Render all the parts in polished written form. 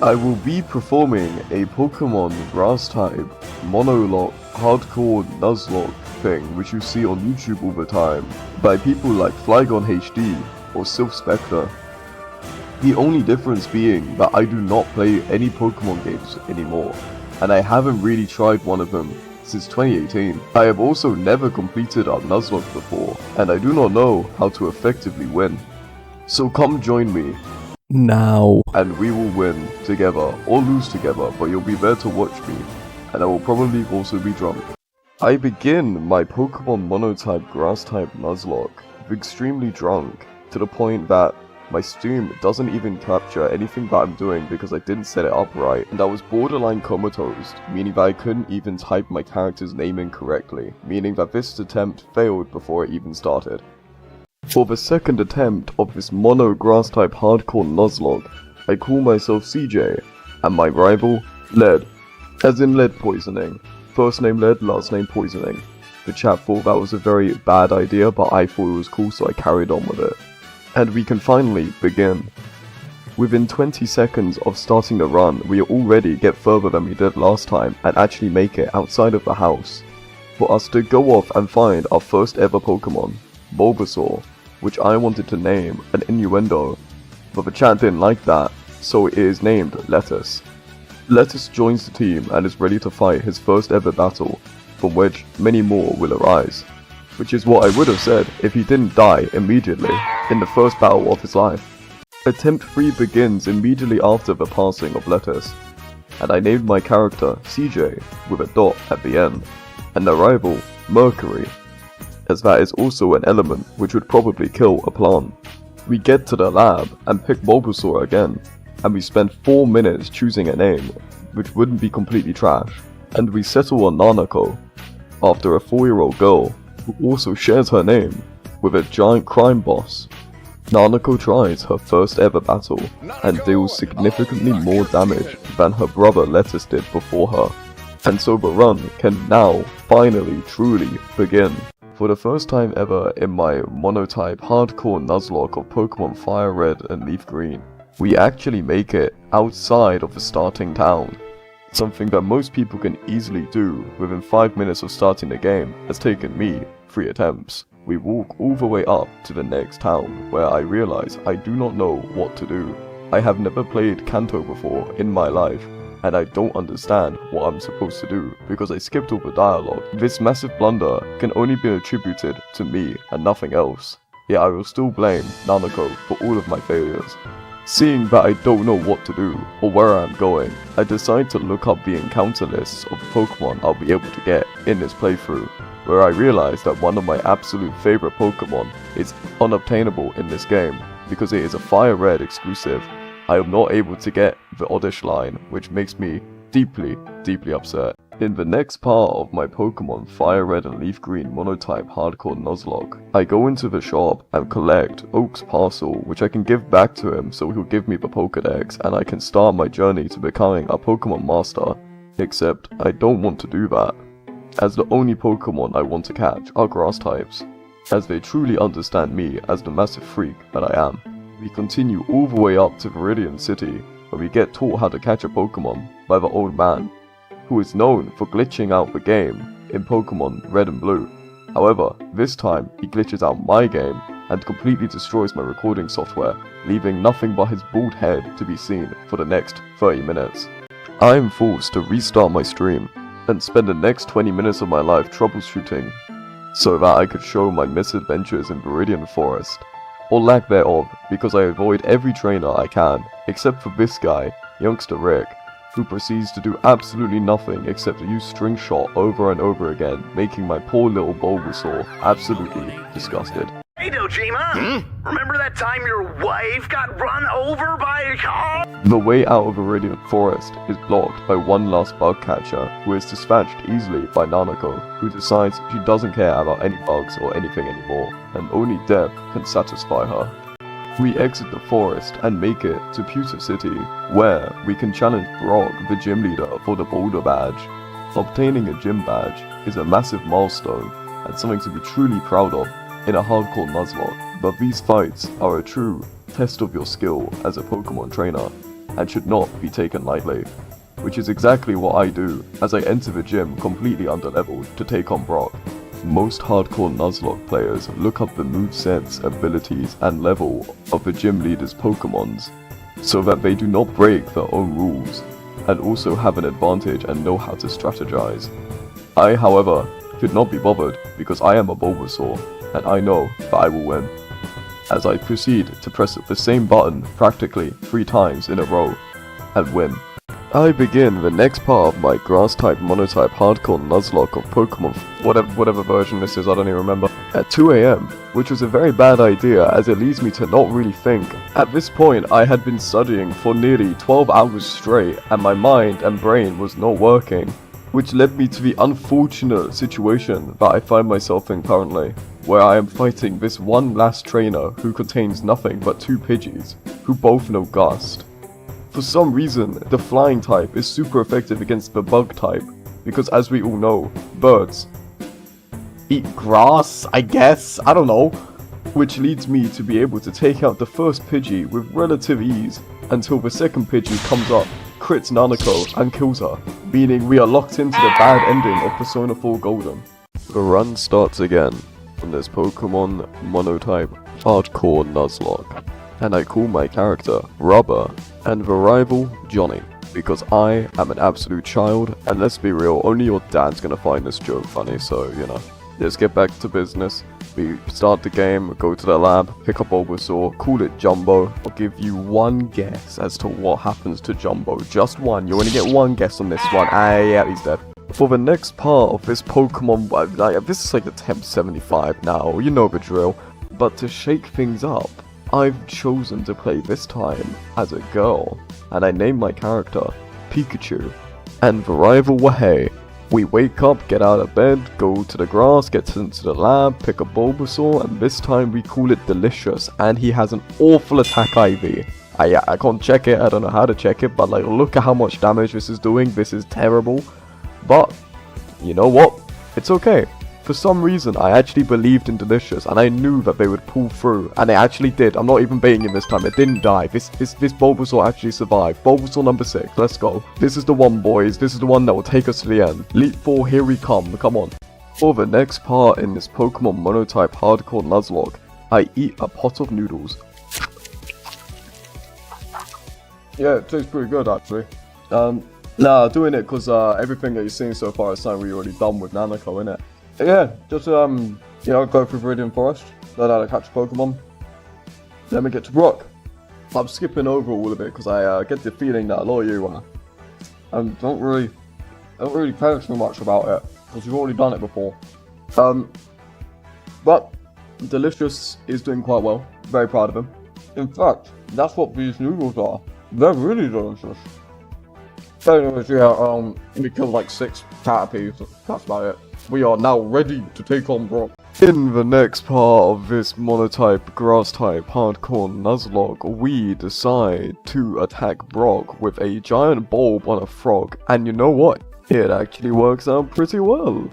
I will be performing a Pokemon Grass-type monologue Hardcore Nuzlocke thing which you see on YouTube all the time by people like Flygon HD or Sylph Spectre. The only difference being that I do not play any Pokemon games anymore, and I haven't really tried one of them since 2018. I have also never completed a Nuzlocke before, and I do not know how to effectively win. So come join me now, and we will win together or lose together, but you'll be there to watch me, and I will probably also be drunk. I begin my Pokemon Monotype Grass-type Nuzlocke extremely drunk, to the point that my stream doesn't even capture anything that I'm doing because I didn't set it up right, and I was borderline comatose, meaning that I couldn't even type my character's name in correctly, meaning that this attempt failed before it even started. For the second attempt of this mono Grass-type Hardcore Nuzlocke, I call myself CJ, and my rival, Lead, as in lead poisoning. First name Lead, last name Poisoning. The chat thought that was a very bad idea, but I thought it was cool, so I carried on with it. And we can finally begin. Within 20 seconds of starting the run, we already get further than we did last time and actually make it outside of the house for us to go off and find our first ever Pokemon, Bulbasaur, which I wanted to name an innuendo, but the chat didn't like that, so it is named Lettuce. Lettuce joins the team and is ready to fight his first ever battle, from which many more will arise. Which is what I would have said if he didn't die immediately in the first battle of his life. Attempt 3 begins immediately after the passing of Lettuce, and I named my character CJ with a dot at the end, and the rival Mercury, as that is also an element which would probably kill a plant. We get to the lab and pick Bulbasaur again, and we spend 4 minutes choosing a name, which wouldn't be completely trash, and we settle on Nanako, after a 4-year-old girl who also shares her name with a giant crime boss. Nanako tries her first ever battle and deals significantly more damage than her brother Lettuce did before her, and so the run can now finally truly begin. For the first time ever in my monotype Hardcore Nuzlocke of Pokemon Fire Red and Leaf Green, we actually make it outside of the starting town. Something that most people can easily do within 5 minutes of starting the game has taken me 3 attempts. We walk all the way up to the next town, where I realize I do not know what to do. I have never played Kanto before in my life, and I don't understand what I'm supposed to do because I skipped all the dialogue. This massive blunder can only be attributed to me and nothing else, yet I will still blame Nanako for all of my failures. Seeing that I don't know what to do or where I'm going, I decide to look up the encounter lists of the Pokemon I'll be able to get in this playthrough, where I realize that one of my absolute favorite Pokemon is unobtainable in this game because it is a Fire Red exclusive. I am not able to get the Oddish line, which makes me deeply upset. In the next part of my Pokemon Fire Red and Leaf Green monotype Hardcore Nuzlocke, I go into the shop and collect Oak's parcel, which I can give back to him so he'll give me the Pokedex and I can start my journey to becoming a Pokemon Master. Except I don't want to do that, as the only Pokemon I want to catch are Grass types, as they truly understand me as the massive freak that I am. We continue all the way up to Viridian City, where we get taught how to catch a Pokemon by the old man, who is known for glitching out the game in Pokemon Red and Blue. However, this time he glitches out my game and completely destroys my recording software, leaving nothing but his bald head to be seen for the next 30 minutes. I am forced to restart my stream and spend the next 20 minutes of my life troubleshooting so that I could show my misadventures in Viridian Forest, or lack thereof, because I avoid every trainer I can, except for this guy, Youngster Rick, who proceeds to do absolutely nothing except to use String Shot over and over again, making my poor little Bulbasaur absolutely disgusted. Hey Dojima! Remember that time your wife got run over by a car? The way out of Viridian Forest is blocked by one last bug catcher, who is dispatched easily by Nanako, who decides she doesn't care about any bugs or anything anymore, and only death can satisfy her. We exit the forest and make it to Pewter City, where we can challenge Brock, the gym leader, for the Boulder Badge. Obtaining a gym badge is a massive milestone, and something to be truly proud of in a hardcore Nuzlocke, but these fights are a true test of your skill as a Pokemon trainer. and should not be taken lightly. Which is exactly what I do, as I enter the gym completely underleveled to take on Brock. Most hardcore Nuzlocke players look up the movesets, abilities, and level of the gym leader's Pokemons, so that they do not break their own rules, and also have an advantage and know how to strategize. I, however, could not be bothered because I am a Bulbasaur, and I know that I will win. As I proceed to press the same button practically 3 times in a row, and win. I begin the next part of my Grass-type, Mono-type, Hardcore Nuzlocke of Pokemon, whatever version this is, I don't even remember, at 2 AM, which was a very bad idea as it leads me to not really think. At this point, I had been studying for nearly 12 hours straight, and my mind and brain was not working, which led me to the unfortunate situation that I find myself in currently, where I am fighting this one last trainer who contains nothing but 2 Pidgeys, who both know Gust. For some reason, the flying type is super effective against the bug type, because as we all know, birds eat grass, I guess, I don't know, which leads me to be able to take out the first Pidgey with relative ease, until the second Pidgey comes up, crits Nanako, and kills her, meaning we are locked into the bad ending of Persona 4 Golden. The run starts again, from this Pokemon Mono-type Hardcore Nuzlocke, and I call my character Rubber, and the rival Johnny, because I am an absolute child, and let's be real, only your dad's gonna find this joke funny, so, you know. Let's get back to business. We start the game, go to the lab, pick up Bulbasaur, call it Jumbo. I'll give you one guess as to what happens to Jumbo. Just one. You only get one guess on this one. Ah, yeah, he's dead. For the next part of this Pokemon, this is like attempt 75 now, you know the drill. But to shake things up, I've chosen to play this time as a girl, and I named my character Pikachu. And the rival Wahey. We wake up, get out of bed, go to the grass, get sent to the lab, pick a Bulbasaur, and this time we call it Delicious, and he has an awful attack IV. I can't check it, I don't know how to check it, but like look at how much damage this is doing, this is terrible. But, you know what? It's okay. For some reason, I actually believed in Delicious, and I knew that they would pull through, and they actually did. I'm not even baiting him this time, it didn't die. This Bulbasaur actually survived. Bulbasaur number 6, let's go. This is the one, boys, this is the one that will take us to the end. Leap 4, here we come on. For the next part in this Pokemon Mono-type Hardcore Nuzlocke, I eat a pot of noodles. Yeah, it tastes pretty good actually. Nah, doing it because everything that you're seeing so far is something we already done with Nanako, innit? Yeah, just you know, go through Viridian Forest, learn how to catch Pokemon, then we get to Brock. I'm skipping over all of it because I get the feeling that a lot of you don't really care too much about it because you've already done it before. But Delicious is doing quite well. Very proud of him. In fact, that's what these noodles are. They're really delicious. Anyways, yeah, we killed like 6 Caterpies. That's about it. We are now ready to take on Brock. In the next part of this Mono-type, Grass-type, Hardcore Nuzlocke, we decide to attack Brock with a giant bulb on a frog. And you know what? It actually works out pretty well.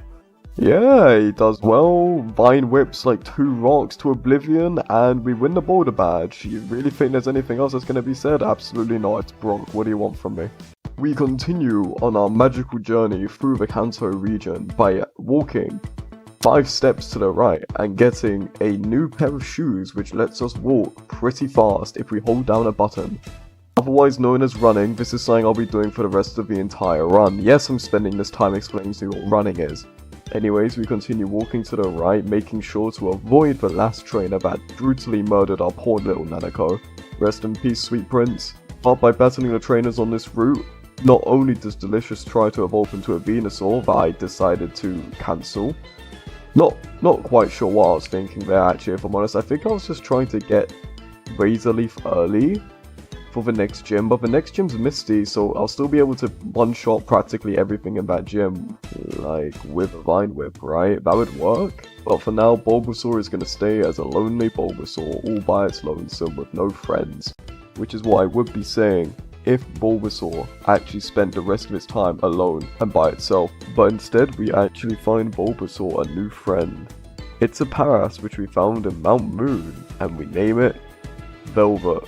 Yeah, he does well. Vine whips like 2 rocks to oblivion, and we win the Boulder Badge. You really think there's anything else that's going to be said? Absolutely not. It's Brock. What do you want from me? We continue on our magical journey through the Kanto region by walking 5 steps to the right and getting a new pair of shoes which lets us walk pretty fast if we hold down a button. Otherwise known as running, this is something I'll be doing for the rest of the entire run. Yes, I'm spending this time explaining to you what running is. Anyways, we continue walking to the right, making sure to avoid the last trainer that brutally murdered our poor little Nanako. Rest in peace, sweet prince. But by battling the trainers on this route, not only does Delicious try to evolve into a Venusaur that I decided to cancel. Not quite sure what I was thinking there actually, if I'm honest. I think I was just trying to get Razor Leaf early for the next gym, but the next gym's Misty, so I'll still be able to one-shot practically everything in that gym, like with a Vine Whip, right? That would work. But for now, Bulbasaur is going to stay as a lonely Bulbasaur, all by its lonesome with no friends. Which is what I would be saying if Bulbasaur actually spent the rest of its time alone and by itself, but instead we actually find Bulbasaur a new friend. It's a Paras which we found in Mount Moon, and we name it Velvet.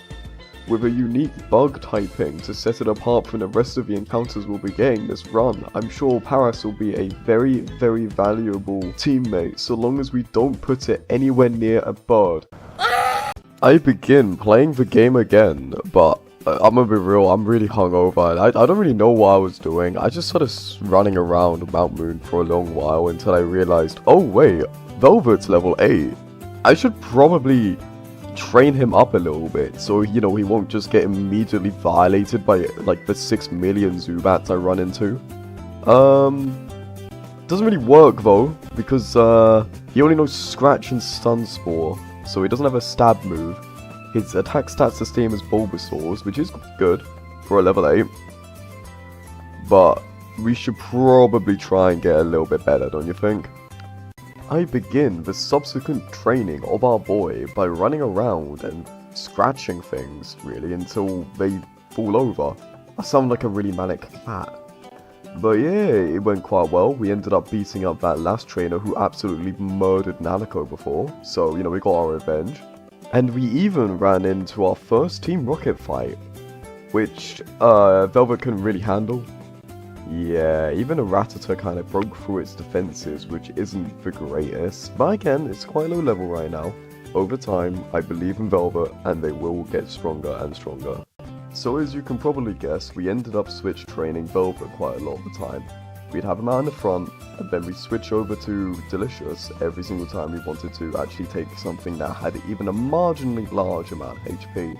with a unique bug typing to set it apart from the rest of the encounters we'll be getting this run. I'm sure Paras will be a very, very valuable teammate so long as we don't put it anywhere near a bird. I begin playing the game again, but I'm gonna be real, I'm really hungover, and I don't really know what I was doing. I just started running around Mount Moon for a long while until I realized, oh wait, Velvet's level 8. I should probably train him up a little bit, so, you know, he won't just get immediately violated by, like, the 6 million Zubats I run into. Doesn't really work, though, because, he only knows Scratch and Stun Spore. So he doesn't have a stab move. His attack stats the same as Bulbasaur's, which is good for a level 8. But we should probably try and get a little bit better, don't you think? I begin the subsequent training of our boy by running around and scratching things, really, until they fall over. I sound like a really manic cat. But yeah, it went quite well. We ended up beating up that last trainer who absolutely murdered Nalico before. So, you know, we got our revenge. And we even ran into our first Team Rocket fight, which Velvet couldn't really handle. Yeah, even a Rattata kind of broke through its defenses, which isn't the greatest. But again, it's quite low level right now. Over time, I believe in Velvet, and they will get stronger and stronger. So as you can probably guess, we ended up switch training Velvet quite a lot of the time. We'd have him out in the front, and then we'd switch over to Delicious every single time we wanted to actually take something that had even a marginally large amount of HP.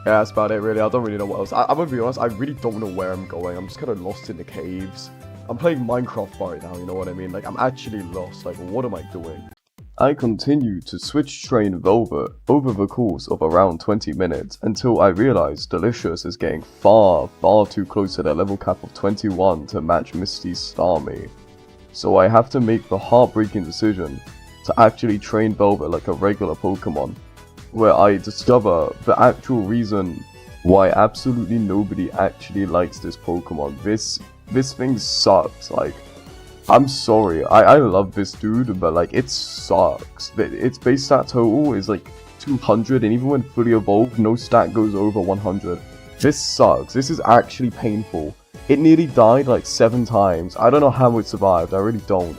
Yeah, that's about it really. I don't really know what else. I'm gonna be honest, I really don't know where I'm going. I'm just kind of lost in the caves. I'm playing Minecraft right now, you know what I mean? Like, I'm actually lost. Like, what am I doing? I continue to switch train Velvet over the course of around 20 minutes until I realize Delicious is getting far too close to their level cap of 21 to match Misty's Starmie. So I have to make the heartbreaking decision to actually train Velvet like a regular Pokemon, where I discover the actual reason why absolutely nobody actually likes this Pokemon. This thing sucks. Like, I'm sorry, I love this dude, but like, it sucks. Its base stat total is like 200, and even when fully evolved, no stat goes over 100. This sucks. This is actually painful. It nearly died like 7 times. I don't know how it survived, I really don't.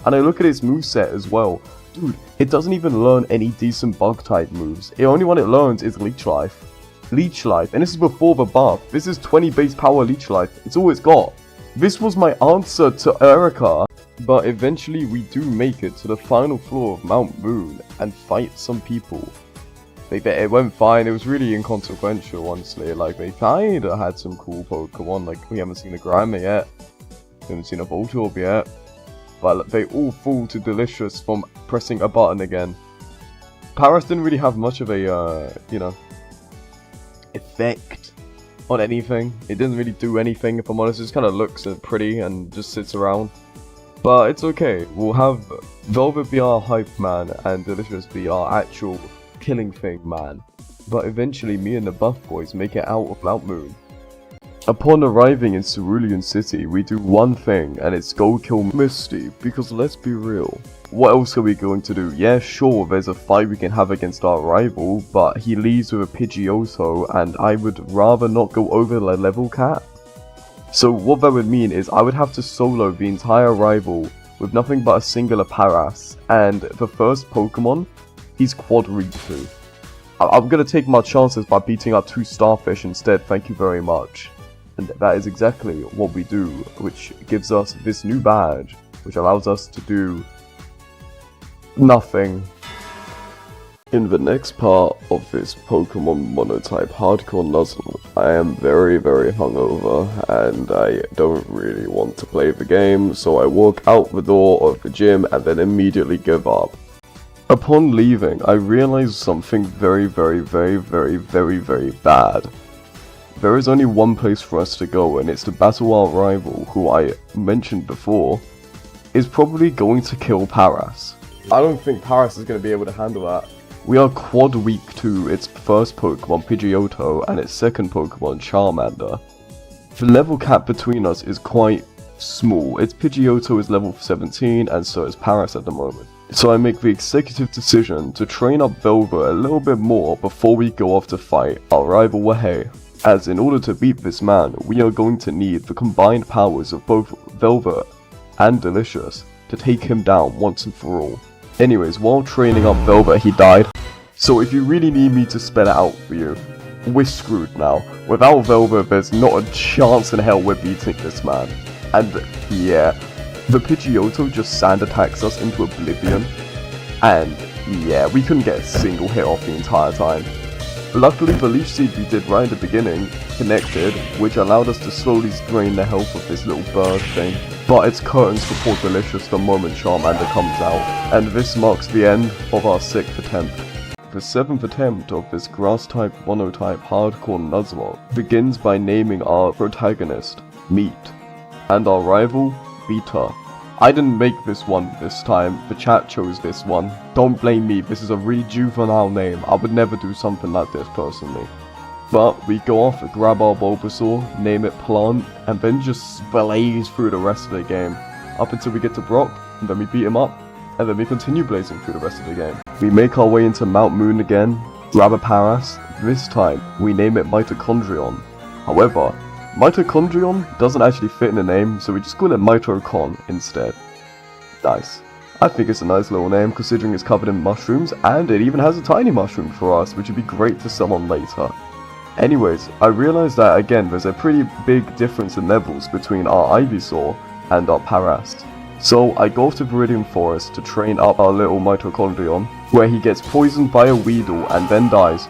And I look at its moveset as well. Dude, it doesn't even learn any decent bug type moves. The only one it learns is Leech Life. Leech Life, and this is before the buff. This is 20 base power Leech Life. It's all it's got. This was my answer to Erica, but eventually we do make it to the final floor of Mount Moon and fight some people. It went fine, it was really inconsequential honestly, like they kinda had some cool Pokemon, like we haven't seen a Grimer yet, we haven't seen a Voltorb yet, but they all fall to Delicious from pressing a button again. Paras didn't really have much of a, you know, effect on anything. It didn't really do anything, if I'm honest. It just kind of looks pretty and just sits around. But it's okay. We'll have Velvet be our hype man and Delicious be our actual killing thing man. But eventually me and the buff boys make it out of Mount Moon. Upon arriving in Cerulean City, we do one thing, and it's go kill Misty, because let's be real. What else are we going to do? Yeah, sure, there's a fight we can have against our rival, but he leaves with a Pidgeotto, and I would rather not go over the level cap. So what that would mean is I would have to solo the entire rival with nothing but a singular Paras, and the first Pokemon, he's Quad Riku. I'm gonna take my chances by beating up 2 Starfish instead, thank you very much. And that is exactly what we do, which gives us this new badge, which allows us to do nothing. In the next part of this Pokemon Monotype Hardcore Nuzlocke, I am very hungover, and I don't really want to play the game, so I walk out the door of the gym and then immediately give up. Upon leaving, I realized something very bad. There is only one place for us to go, and it's to battle our rival, who I mentioned before, is probably going to kill Paras. I don't think Paras is going to be able to handle that. We are quad weak to its first Pokemon Pidgeotto and its second Pokemon Charmander. The level cap between us is quite small. Its Pidgeotto is level 17 and so is Paras at the moment. So I make the executive decision to train up Velva a little bit more before we go off to fight our rival Wahey, as in order to beat this man, we are going to need the combined powers of both Velva and Delicious to take him down once and for all. Anyways, while training up Velva, he died. So if you really need me to spell it out for you, we're screwed now. Without Velva, there's not a chance in hell we're beating this man. And yeah, the Pidgeotto just sand attacks us into oblivion. And yeah, we couldn't get a single hit off the entire time. Luckily, the Leech Seed we did right at the beginning connected, which allowed us to slowly drain the health of this little bird thing. But it's curtains for poor Delicious the moment Charmander comes out, and this marks the end of our 6th attempt. The 7th attempt of this Grass-type Mono-type Hardcore Nuzlocke begins by naming our protagonist, Meat, and our rival, Vita. I didn't make this one this time, the chat chose this one. Don't blame me, this is a really juvenile name, I would never do something like this personally. But we go off, grab our Bulbasaur, name it Plant, and then just blaze through the rest of the game. Up until we get to Brock, and then we beat him up, and then we continue blazing through the rest of the game. We make our way into Mount Moon again, grab a Paras, this time we name it Mitochondrion. However, Mitochondrion doesn't actually fit in the name, so we just call it Mitocon instead. Nice. I think it's a nice little name considering it's covered in mushrooms, and it even has a tiny mushroom for us, which would be great to sell on later. Anyways, I realized that again there's a pretty big difference in levels between our Ivysaur and our Paras. So I go to Viridian Forest to train up our little Mitochondrion, where he gets poisoned by a Weedle and then dies.